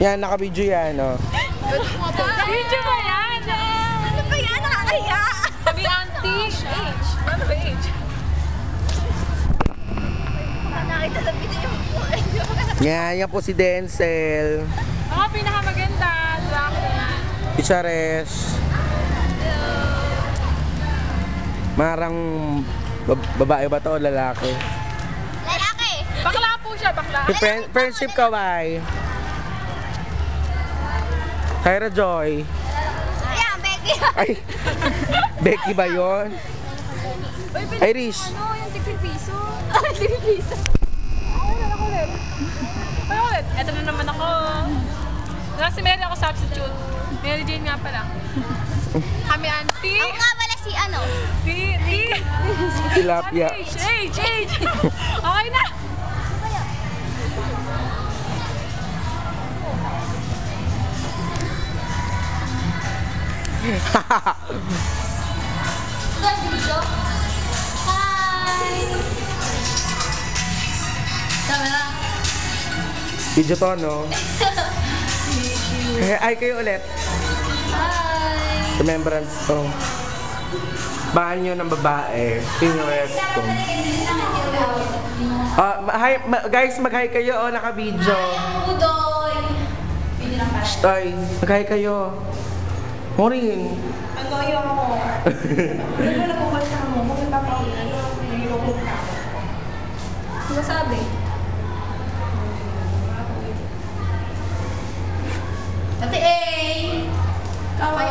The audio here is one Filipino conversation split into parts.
Yan, naka-video yan, oh. Video ba yan? Ano ba yan? Nakakahiya! Sabi auntie. Age. Ano ba age? Nakita sa video po. Yan po si Denzel. Ako pinakamaganda. Dracula. Pichares. Marang babae ba to o lalaki? Lalaki! Bakla po siya, bakla. Friendship kaway. Kyra Joy. Ayan, Becky! Ay, Becky ba yun? Irish. Ano, yung tig-piso? Tig-piso. Ano ulit? Eto na naman ako. Si Mary ako substitute. Mary Jane nga pala. Kami auntie. Ako nga pala si ano? Tilapia. Age. Okay na. Hi! Tama na. Video to, no? Ay, kayo ulit. Hi! Remembrance to. Mahal nyo ng babae. Pinrest to. Guys, mag-hi kayo, oh, naka-video. Udoy! Ay, mag-hi kayo. Morin. Antoyo ako. Ano na pumunta mo? Pumunta pa ako. Ano sabi? Ate A! Kaway!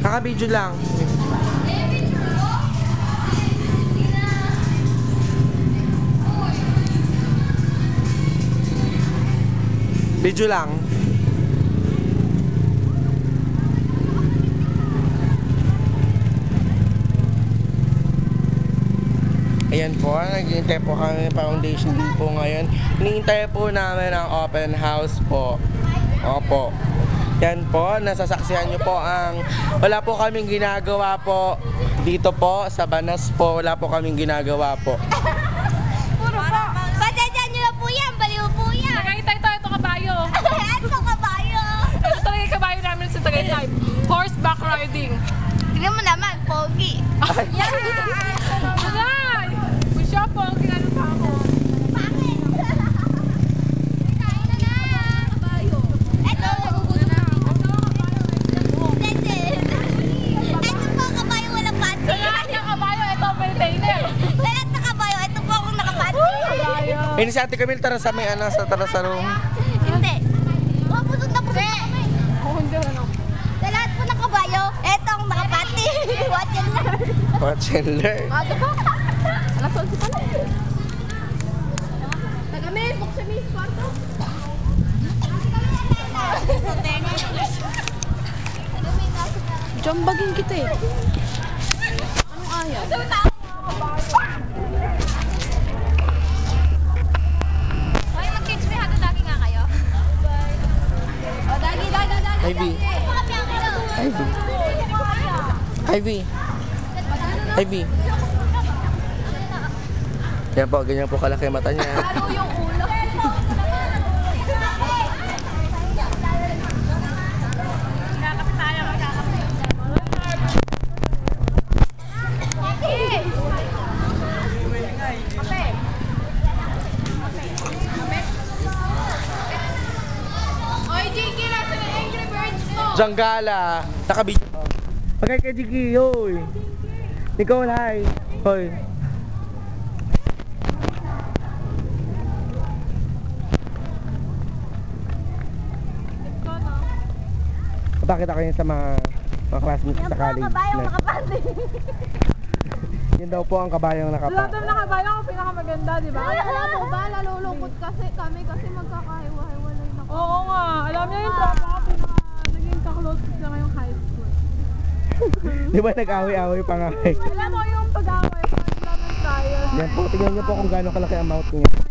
Naka-video lang. Video lang. Ayan po, naghihintay po kami ng foundation din po ngayon. Hinihintay po namin ang open house po. Opo. Yan po, nasasaksihan nyo po ang wala po kaming ginagawa po dito po sa Banas po. Wala po kaming ginagawa po. Puro po! Padadyan nyo na po yan! Baliw po yan! Tagaytay to, ito kabayo. Ito kabayo! Ito talaga yung kabayo namin sa Tagaytay. Horseback riding. Tingnan mo naman, pogi! Yan! Alay! Siya po, ang kinano pa ako. Bakit? Kain na na! Kabayo! Ito! Ito po kabayo, walang pati! Sa lahat ng kabayo, ito ang maintainer. Sa lahat ng kabayo, ito po akong nakapati! Kabayo. Eh, si Ate Camille, tara sa may tara sa room. Hindi! Pusot na kami! Oo, hindi ano. Sa lahat po ng kabayo, ito ang nakapati! Watch and learn! Watch and learn. Diba? Alas 11 pa lang. Tagamil, buksan mo yung kwarto. Jambagin kita eh. Anong ayaw? Ay, mag-kids me hata lagi nga kayo. O, dagi. Ivy. Ivy. Ivy. Ivy. Yan po, ganyan po kalaki mata niya. Lalo yung ulo. Kakapit tayo, magkakapit. Oy, Jiggy, nasa na Angry Birds to? Janggala. Nakabidyo. Pagkay kay Jiggy, hoy. Nicole, hi. Hoy. Pakita kayo sa mga classmates sa college. Kabayo, makapati. Yun daw po ang kabayang Lahat nakapa. ng nakabayo ako pinakamaganda, di ba? Alam mo ba, nalulungkot kasi kami kasi magkakahiwa-hiwalay na. Oo nga. Alam niyo yung tropa ko, naging ka-close sila ngayong high school. Di ba nag-away-away pa nga? Alam mo yung pag-away, pag-love and trial. Yan po, tingnan niyo po kung gaano kalaki amount niya.